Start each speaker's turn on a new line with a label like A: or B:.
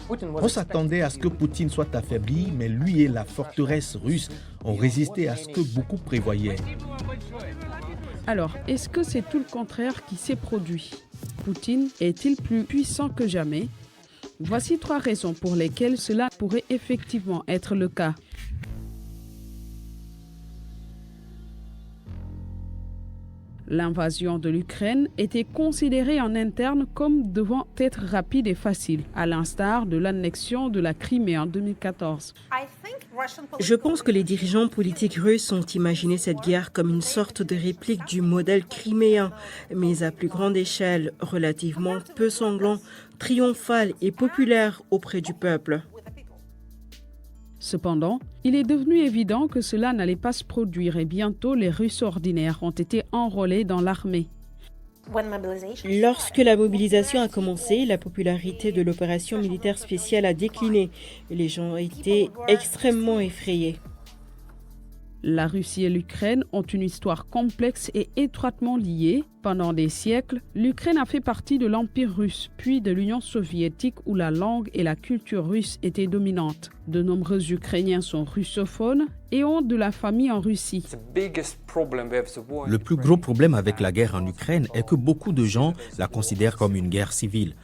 A: On s'attendait à ce que Poutine soit affaibli, mais lui et la forteresse russe ont résisté à ce que beaucoup prévoyaient.
B: Alors, est-ce que c'est tout le contraire qui s'est produit? Poutine est-il plus puissant que jamais? Voici 3 raisons pour lesquelles cela pourrait effectivement être le cas. L'invasion de l'Ukraine était considérée en interne comme devant être rapide et facile, à l'instar de l'annexion de la Crimée en 2014.
C: Je pense que les dirigeants politiques russes ont imaginé cette guerre comme une sorte de réplique du modèle criméen, mais à plus grande échelle, relativement peu sanglant, triomphal et populaire auprès du peuple.
B: Cependant, il est devenu évident que cela n'allait pas se produire et bientôt les Russes ordinaires ont été enrôlés dans l'armée.
C: Lorsque la mobilisation a commencé, la popularité de l'opération militaire spéciale a décliné et les gens ont été extrêmement effrayés.
B: La Russie et l'Ukraine ont une histoire complexe et étroitement liée. Pendant des siècles, l'Ukraine a fait partie de l'Empire russe, puis de l'Union soviétique où la langue et la culture russe étaient dominantes. De nombreux Ukrainiens sont russophones et ont de la famille en Russie.
D: Le plus gros problème avec la guerre en Ukraine est que beaucoup de gens la considèrent comme une guerre civile.